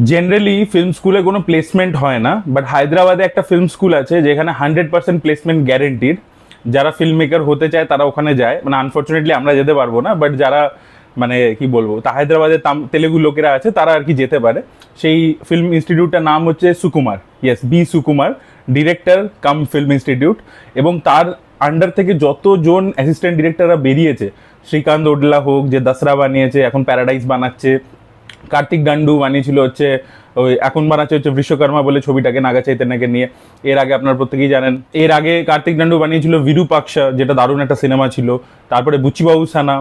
Generally film স্কুলে কোনো placement হয় না, বাট হায়দ্রাবাদে একটা ফিল্ম স্কুল আছে যেখানে 100% প্লেসমেন্ট গ্যারেন্টিড। যারা ফিল্ম মেকার হতে চায় তারা ওখানে যায়, মানে আনফর্চুনেটলি আমরা যেতে পারবো না, বাট যারা মানে কি বলবো তা হায়দ্রাবাদে তেলেগু লোকেরা আছে তারা আর কি যেতে পারে। সেই ফিল্ম ইনস্টিটিউটটার নাম হচ্ছে Sukumar, yes B Sukumar, director cum film institute. এবং তার আন্ডার থেকে যতজন অ্যাসিস্ট্যান্ট ডিরেক্টররা বেরিয়েছে, শ্রীকান্ত ওডলা হোক যে দসরা বানিয়েছে, এখন প্যারাডাইস বানাচ্ছে, কার্তিক গান্ডু বানিয়েছিল হচ্ছে ওই, এখন বানাচ্ছে হচ্ছে বিশ্বকর্মা বলে ছবিটাকে নাগা চৈতন্যকে নিয়ে। এর আগে আপনার প্রত্যেকেই জানেন, এর আগে কার্তিক গান্ডু বানিয়েছিল বিরূপাক্ষা, যেটা দারুণ একটা সিনেমা ছিল। তারপরে বুচিবাবু সানা,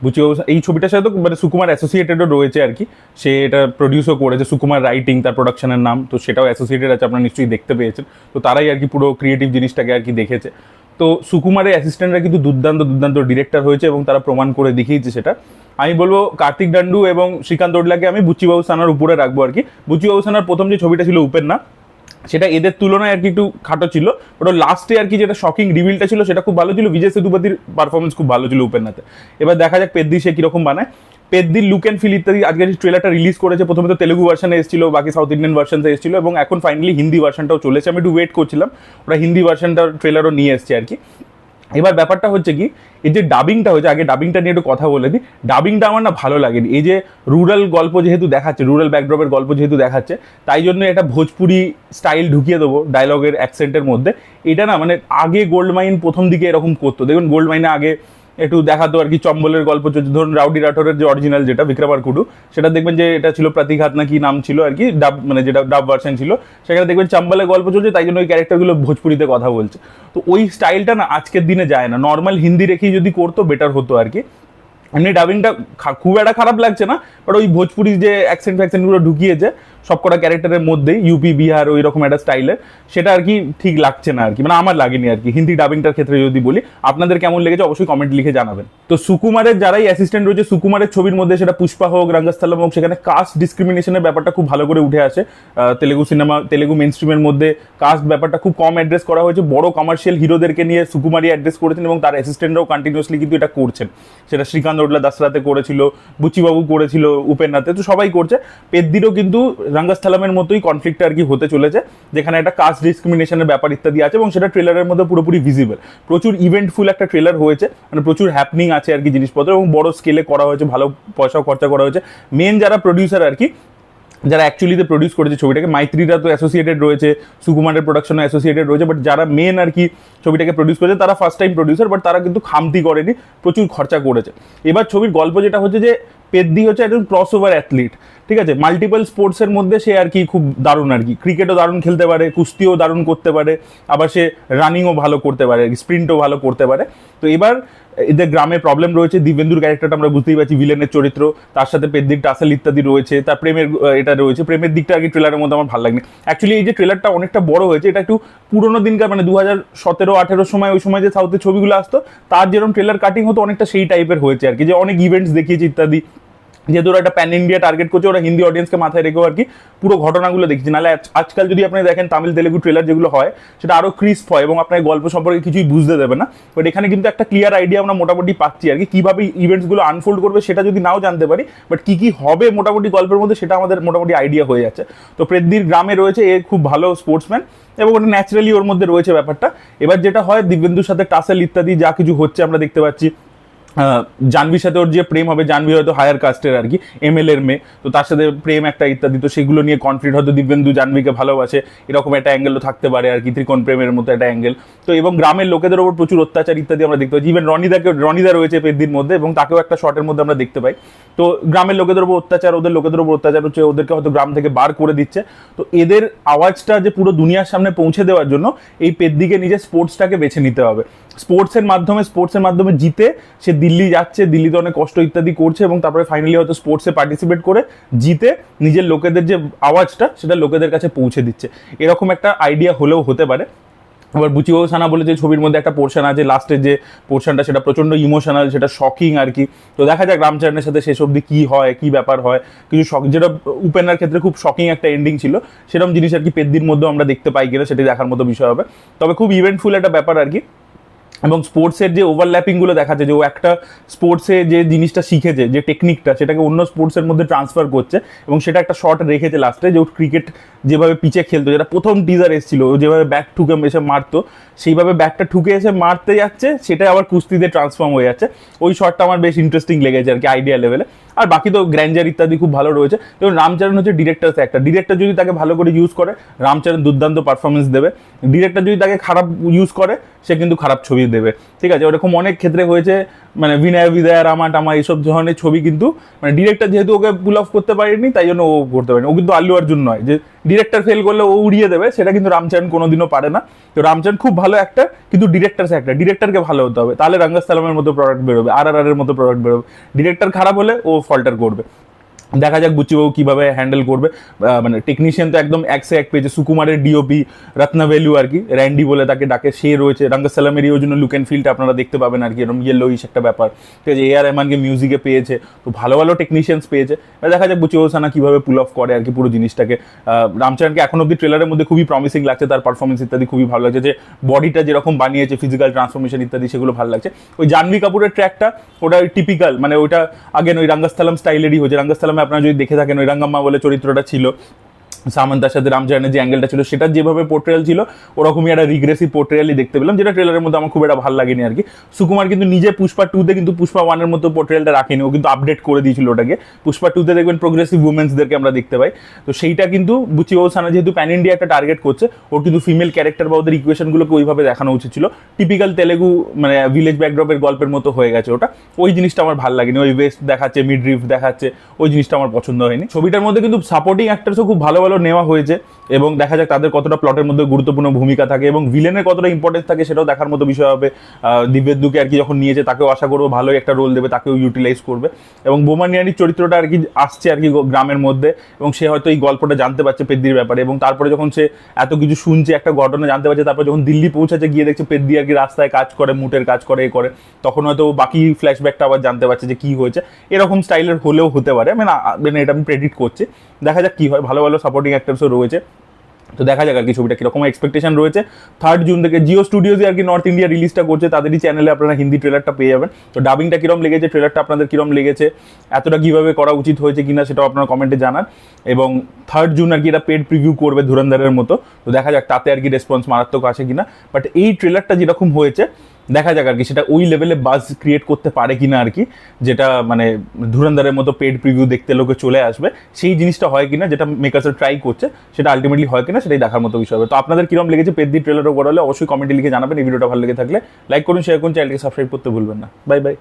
বুচিবাবু এই ছবিটার সাথে তো মানে সুকুমার অ্যাসোসিয়েটেডও রয়েছে আর কি, সে এটা প্রডিউসও করেছে, সুকুমার রাইটিং তার প্রোডাকশনের নাম, তো সেটাও অ্যাসোসিয়েটেড আছে, আপনারা নিশ্চয়ই দেখতে পেয়েছেন। তো তারাই আর কি পুরো ক্রিয়েটিভ জিনিসটাকে আর কি দেখেছে। তো সুকুমারের অ্যাসিস্ট্যান্টরা কিন্তু দুর্দান্ত দুর্দান্ত ডিরেক্টর হয়েছে এবং তারা প্রমাণ করে দেখিয়েছে সেটা। আমি বলবো কার্তিক ডান্ডু এবং শ্রীকান্ত ওডলাকে আমি বুচিবাবু সানার উপরে রাখবো আর কি। বুচিবাবু সানার প্রথম যে ছবিটা ছিল উপেন্না, সেটা এদের তুলনায় আর কি একটু খাটো ছিল, ওটা লাস্টে আর কি যেটা শকিং রিভিলটা ছিল সেটা খুব ভালো ছিল। বিজয় সেতুপতির পারফরমেন্স খুব ভালো ছিল উপেন্নাতে। এবার দেখা যাক পেদ্দি সে কিরকম বানায়। পেদ্দির লুক অ্যান্ড ফিল ইত্যাদি আজকে যে ট্রেলারটা রিলিজ করেছে, প্রথমে তো তেলুগু ভার্সনে এসেছিল, বাকি সাউথ ইন্ডিয়ান ভার্সনে এসেছিল, এবং এখন ফাইনালি হিন্দি ভার্সনটাও চলেছে। আমি একটু ওয়েট করছিলাম, ওরা হিন্দি ভার্সনটার ট্রেলারও নিয়ে এসছে আর কি। এবার ব্যাপারটা হচ্ছে কি, এই যে ডাবিংটা হয়েছে, আগে ডাবিংটা নিয়ে একটু কথা বলে দিই। ডাবিংটা আমার না ভালো লাগেনি। এই যে রুরাল গল্প যেহেতু দেখাচ্ছে, রুরাল ব্যাকড্রপের গল্প যেহেতু দেখাচ্ছে, তাই জন্য একটা ভোজপুরি স্টাইল ঢুকিয়ে দেবো ডায়লগের অ্যাকসেন্টের মধ্যে। এটা না মানে আগে গোল্ড মাইন প্রথম দিকে এরকম করতো, দেখুন গোল্ড মাইনে আগে একটু দেখাতো আর কি চম্বলের গল্প চলছে। ধরুন রাউডি রাঠোরের যে অরিজিনাল যেটা বিক্রমার কুডু, সেটা দেখবেন যে এটা ছিল প্রতিঘাত না কি নাম ছিল আর কি, ডাব মানে যেটা ডাব ভার্সন ছিল, সেখানে দেখবেন চম্বলের গল্প চলছে, তাই জন্য ওই ক্যারেক্টারগুলো ভোজপুরিতে কথা বলছে। তো ওই স্টাইলটা না আজকের দিনে যায় না, নর্মাল হিন্দি রেখেই যদি করতো বেটার হতো আর কি। এমনি ডাবিংটা খুব একটা খারাপ লাগছে না, বাট ওই ভোজপুরি যে অ্যাকসেন্ট ফ্যাকসেন্টগুলো ঢুকিয়েছে সবকটা ক্যারেক্টারের মধ্যেই, ইউপি বিহার ওই রকম একটা স্টাইলের, সেটা আর কি ঠিক লাগছে না আর কি, মানে আমার লাগেনি আর কি হিন্দি ডাবিংটার ক্ষেত্রে যদি বলি। আপনাদের কেমন লেগেছে অবশ্যই কমেন্ট লিখে জানাবেন। তো সুকুমারের যারাই অ্যাসিস্ট্যান্ট রয়েছে, সুকুমারের ছবির মধ্যে সেটা পুষ্পা হোক, রঙ্গস্থলম হোক, সেখানে কাস্ট ডিসক্রিমিনেশনের ব্যাপারটা খুব ভালো করে উঠে আসে। তেলেগু সিনেমা, তেলেগু মেন স্ট্রিমের মধ্যে কাস্ট ব্যাপারটা খুব কম অ্যাড্রেস করা হয়েছে। বড় কমার্শিয়াল হিরোদেরকে নিয়ে সুকুমারই অ্যাড্রেস করেছেন এবং তার অ্যাসিস্ট্যান্টরাও কন্টিনিউসলি কিন্তু এটা করছেন। সেটা শ্রীকান্ত ওডলা দসরাতে করেছিল, বুচিবাবু করেছিল উপেন্নাতে, তো সবাই করছে। পেদ্দিরও কিন্তু রঙ্গস্থলমের মতোই কনফ্লিক্ট আর কি হতে চলেছে, যেখানে একটা কাস্ট ডিসক্রিমিনেশনের ব্যাপার ইত্যাদি আছে, এবং সেটা ট্রেলারের মধ্যে পুরোপুরি ভিজিবল। প্রচুর ইভেন্টফুল একটা ট্রেলার হয়েছে, মানে প্রচুর হ্যাপনিং আছে আর কি জিনিসপত্র, এবং বড় স্কেলে করা হয়েছে, ভালো পয়সাও খরচা করা হয়েছে। মেন যারা প্রডিউসার আর কি, যারা অ্যাকচুয়ালিতে প্রডিউস করেছে ছবিটাকে, মাইত্রীরা তো অ্যাসোসিয়েটেড রয়েছে, সুকুমারের প্রোডাকশনও অ্যাসোসিয়েটেড রয়েছে, বাট যারা মেন আর কি ছবিটাকে প্রডিউস করেছে তারা ফার্স্ট টাইম প্রডিউসার, বাট তারা কিন্তু খামতি করেনি, প্রচুর খরচা করেছে। এবার ছবির গল্প যেটা হচ্ছে যে পেদ্দি হচ্ছে একজন ক্রস ওভার অ্যাথলিট, ঠিক আছে, মাল্টিপল স্পোর্টসের মধ্যে সে আর কি খুব দারুণ আর কি, ক্রিকেটও দারুণ খেলতে পারে, কুস্তিও দারুণ করতে পারে, আবার সে রানিংও ভালো করতে পারে, স্প্রিন্টও ভালো করতে পারে। তো এবার এদের গ্রামে প্রবলেম রয়েছে, দিব্যেন্দুর ক্যারেক্টারটা আমরা বুঝতেই পারছি ভিলেনের চরিত্র, তার সাথে পেদ্দির টাসেল ইত্যাদি রয়েছে, তার প্রেমের এটা রয়েছে, প্রেমের দিকটা আর কি ট্রেলারের মধ্যে আমার ভালো লাগেনি। অ্যাকচুয়ালি এই যে ট্রেলারটা অনেকটা বড় হয়েছে, এটা একটু পুরোনো দিনকার, মানে 2017-18 সময়, ওই সময় যে সাউথের ছবিগুলো আসতো তার যেরকম ট্রেলার কাটিং হতো অনেকটা সেই টাইপের হয়েছে আর কি, যে অনেক ইভেন্টস দেখিয়েছে ইত্যাদি। যেহেতু ওরা একটা প্যান ইন্ডিয়া টার্গেট করছে, ওরা হিন্দি অডিয়েন্সকে মাথায় রেখেও আর কি পুরো ঘটনাগুলো দেখছি। নাহলে আজকাল যদি আপনি দেখেন তামিল তেলেগু ট্রেলার যেগুলো হয়, সেটা আরও ক্রিস্প হয় এবং আপনার গল্প সম্পর্কে কিছুই বুঝতে দেবে না। বাট এখানে কিন্তু একটা ক্লিয়ার আইডিয়া আমরা মোটামুটি পাচ্ছি আর কি, কীভাবে ইভেন্টসগুলো আনফোল্ড করবে সেটা যদি নাও জানতে পারি, বাট কী কী হবে মোটামুটি গল্পের মধ্যে সেটা আমাদের মোটামুটি আইডিয়া হয়ে যাচ্ছে। তো পেদ্দির গ্রামে রয়েছে এ খুব ভালো স্পোর্টসম্যান, এবং ওটা ন্যাচারালি ওর মধ্যে রয়েছে ব্যাপারটা। এবার যেটা হয়, দিব্যেন্দুর সাথে টাসেল ইত্যাদি যা কিছু হচ্ছে আমরা দেখতে পাচ্ছি। জাহ্নবীর সাথে ওর যে প্রেম হবে, জাহ্নবী হয়তো হায়ার কাস্টের আর কি, এমএলএ এর মেয়ে, তো তার সাথে প্রেম একটা ইত্যাদি, তো সেগুলো নিয়ে কনফ্লিক্ট, হয়তো দিব্যেন্দু জাহ্নবীকে ভালোবাসে, এরকম একটা অ্যাঙ্গেলও থাকতে পারে আর কি, ত্রিকোণ প্রেমের মতো একটা অ্যাঙ্গেল। তো এবং গ্রামের লোকেদের ওপর প্রচুর অত্যাচার ইত্যাদি আমরা দেখতে পাচ্ছি। ইভেন রনিদা রয়েছে পেদ্দির মধ্যে, এবং তাকেও একটা শর্টের মধ্যে আমরা দেখতে পাই। তো গ্রামের লোকেদের ওপর অত্যাচার, ওদের লোকেদের ওপর অত্যাচার হচ্ছে, ওদেরকে হয়তো গ্রাম থেকে বার করে দিচ্ছে। তো এদের আওয়াজটা যে পুরো দুনিয়ার সামনে পৌঁছে দেওয়ার জন্য এই পেদ্দিকে নিজের স্পোর্টসটাকে বেছে নিতে হবে। স্পোর্টসের মাধ্যমে জিতে সে দিল্লি যাচ্ছে, দিল্লিতে অনেক কষ্ট ইত্যাদি করছে, এবং তারপরে ফাইনালি হয়তো স্পোর্টসে পার্টিসিপেট করে জিতে নিজের লোকেদের যে আওয়াজটা সেটা লোকেদের কাছে পৌঁছে দিচ্ছে। এরকম একটা আইডিয়া হলেও হতে পারে। আবার বুচিবাবু সানা বলে যে ছবির মধ্যে একটা পোর্শন আছে, লাস্টের যে পোর্শনটা সেটা প্রচণ্ড ইমোশনাল, সেটা শকিং আর কি। তো দেখা যাক রামচরণের সাথে শেষ অবধি কী হয়, কী ব্যাপার হয়। কিছু শক, যেটা উপেন্নার ক্ষেত্রে খুব শকিং একটা এন্ডিং ছিল, সেরকম জিনিস আর কি পেদ্দির মধ্যেও আমরা দেখতে পাই কিনা সেটি দেখার মতো বিষয় হবে। তবে খুব ইভেন্টফুল একটা ব্যাপার আর কি। এবং স্পোর্টসের যে ওভারল্যাপিংগুলো দেখাচ্ছে, যে ও একটা স্পোর্টসে যে জিনিসটা শিখেছে, যে টেকনিকটা, সেটাকে অন্য স্পোর্টসের মধ্যে ট্রান্সফার করছে এবং সেটা একটা শট রেখেছে লাস্টে, যে ও ক্রিকেট যেভাবে পিচে খেলতো, যেটা প্রথম টিজার এসেছিল, ও যেভাবে ব্যাট ঠুকে এসে মারতো, সেইভাবে ব্যাটটা ঠুকে এসে মারতে যাচ্ছে, সেটা আবার কুস্তিতে ট্রান্সফর্ম হয়ে যাচ্ছে। ওই শটটা আমার বেশ ইন্টারেস্টিং লেগেছে আর কি, আইডিয়া লেভেলে। আর বাকি তো গ্র্যান্ডার ইত্যাদি খুব ভালো রয়েছে। যেমন রামচরণ হচ্ছে ডিরেক্টর একটা, ডিরেক্টর যদি তাকে ভালো করে ইউজ করে, রামচরণ দুর্দান্ত পারফরমেন্স দেবে। ডিরেক্টর যদি তাকে খারাপ ইউজ করে, সে কিন্তু খারাপ ছবি দেবে, ঠিক আছে। ওরকম অনেক ক্ষেত্রে হয়েছে, মানে বিনয় বিদয়া, রামা টামা, এইসব ধরনের ছবি কিন্তু মানে ডিরেক্টর যেহেতু ওকে পুল অফ করতে পারেনি, তাই জন্য ও করতে পারেনি। ও কিন্তু আল্লু অর্জুন নয় যে ডিরেক্টর ফেল করলে ও উড়িয়ে দেবে, সেটা কিন্তু রামচরণ কোনোদিনও পারে না। তো রামচরণ খুব ভালো একটা, কিন্তু ডিরেক্টরকে ভালো হতে হবে, তাহলে রঙ্গস্থলমের মতো প্রোডাক্ট বেরোবে, আর এর মতো প্রোডাক্ট বেরোবে। ডিরেক্টর খারাপ হলে ও ফল্টার করবে। দেখা যাক বুচ্চিবাবু কিভাবে হ্যান্ডেল করবে। মানে টেকনিশিয়ান তো একদম এক সে এক পেয়েছে। সুকুমারের ডিওপি রত্নভেলু আর কি, র্যান্ডি বলে তাকে ডাকে, সে রয়েছে। রঙ্গস্থলমের ওই জন্য লুক অ্যান্ড ফিলটা আপনারা দেখতে পাবেন আর কি, এরকম ইয়েলোইশ একটা ব্যাপার, ঠিক আছে। আর রহমানকে মিউজিকে পেয়েছে, তো ভালো ভালো টেকনিশিয়ানস পেয়েছে। দেখা যাক বুচ্চিবাবু সানা কিভাবে পুল অফ করে আর কি পুরো জিনিসটাকে। রামচরণকে এখন অব্দি ট্রেলারের মধ্যে খুবই প্রমিসিং লাগছে, তার পারফরমেন্স ইত্যাদি খুবই ভালো লাগছে, যে বডিটা যেরকম বানিয়েছে, ফিজিক্যাল ট্রান্সফরমেশন ইত্যাদি, সেগুলো ভালো লাগছে। ওই জাহ্নবী কাপুরের ট্র্যাকটা, ওটা টিপিক্যাল, মানে ওইটা আগেন ওই রঙ্গস্থলম স্টাইলেরই হয়েছে। রঙ্গস্থলমে আপনারা যদি দেখে থাকেন, ওই রঙ্গাম্মা বলে চরিত্রটা ছিল, সামান্তার সাথে রামচরণের যে অ্যাঙ্গেলটা ছিল, সেটা যেভাবে পোর্ট্রেয়াল ছিল, ওরকমই একটা রিগ্রেসিভ পোর্ট্রেয়ালই দেখতে পেলাম, যেটা ট্রেলারের মধ্যে আমার খুব একটা ভালো লাগেনি আর কি। সুকুমার কিন্তু নিজে পুষ্পা 2-তে কিন্তু পুষ্পা 1-এর মতো পোর্ট্রেয়ালটা রাখেনি, ও কিন্তু আপডেট করে দিয়েছিল ওটাকে। পুষ্পা 2-তে দেখবেন প্রোগ্রেসিভ উমেন্সদেরকে আমরা দেখতে পাই, তো সেইটা কিন্তু বুচ্চিবাবু সানা যেহেতু প্যান ইন্ডিয়া একটা টার্গেট করছে, ওর কিন্তু ফিমেল ক্যারেক্টার বা ওদের ইকুয়েশনগুলোকে ওইভাবে দেখানো উচিত ছিল। টিপিক্যাল তেলেগু মানে ভিলেজ ব্যাকড্রপের গল্পের মতো হয়ে গেছে ওটা, ওই জিনিসটা আমার ভালো লাগেনি। ওই ওয়েস্ট দেখাচ্ছে, মিড রিফ দেখাচ্ছে, ওই জিনিসটা আমার পছন্দ হয়নি। ছবিটার মধ্যে কিন্তু সাপোর্টিং অ্যাক্টার্সও খুব ভালো ভালো নেওয়া হয়েছে, এবং দেখা যাক তাদের কতটা প্লটের মধ্যে গুরুত্বপূর্ণ ভূমিকা থাকে এবং ভিলেনের কতটা ইম্পর্টেন্স থাকে, সেটাও দেখার মতো বিষয় হবে। দিব্যেন্দুকে আর কি যখন নিয়েছে, তাকেও আশা করবো ভালোই একটা রোল দেবে, তাকেও ইউটিলাইজ করবে। এবং বোমান ইরানির চরিত্রটা আর কি আসছে আর কি গ্রামের মধ্যে, এবং সে হয়তো এই গল্পটা জানতে পারছে পেদ্দির ব্যাপারে, এবং তারপরে যখন সে এত কিছু শুনছে, একটা ঘটনা জানতে পারছে, তারপর যখন দিল্লি পৌঁছাচ্ছে, গিয়ে দেখছে পেদ্দি আর কি রাস্তায় কাজ করে, মুটের কাজ করে, এ করে, তখন হয়তো বাকি ফ্ল্যাশব্যাকটা আবার জানতে পারছে যে কি হয়েছে। এরকম স্টাইলের হলেও হতে পারে, মানে এটা আমি প্রেডিক্ট করছি। দেখা যাক কি হয়। ভালো ভালো সাপোর্টিং অ্যাক্টার্সও রয়েছে, তো দেখা যাক আর কি ছবিটা কিরকম এক্সপেকটেশন রয়েছে। 3 জুন থেকে জিও স্টুডিওজই আর কি নর্থ ইন্ডিয়া রিলিজটা করছে, তাদেরই চ্যানেলে আপনারা হিন্দি ট্রেলারটা পেয়ে যাবেন। তো ডাবিংটা কিরকম লেগেছে, ট্রেলারটা আপনাদের কিরকম লেগেছে, এতটা কিভাবে করা উচিত হয়েছে কিনা, সেটাও আপনারা কমেন্টে জানান। এবং 3 জুন আর কি এটা পেড প্রিভিউ করবে ধুরন্ধরের মতো, তো দেখা যাক তাতে আর কি রেসপন্স মারাত্মক আসে কিনা। বাট এই ট্রেলারটা যেরকম হয়েছে, দেখা যাক আর কি সেটা ওই লেভেলে বাজ ক্রিয়েট করতে পারে কিনা আর কি, যেটা মানে ধুরন্ধরের মতো পেড প্রিভিউ দেখতে লোকে চলে আসবে, সেই জিনিসটা হয় কিনা, যেটা মেকার্সরা ট্রাই করছে, সেটা আলটিমেটলি হয় কিনা, সেটাই দেখার মতো বিষয় হবে। তো আপনাদের কিরকম লেগেছে পেদ্দি ট্রেলার ওভারঅলে অবশ্যই কমেন্টে লিখে জানাবেন। এই ভিডিওটা ভালো লেগে থাকলে লাইক করুন, শেয়ার করুন, চ্যানেলকে সাবস্ক্রাইব করতে ভুলবেন না। Bye bye.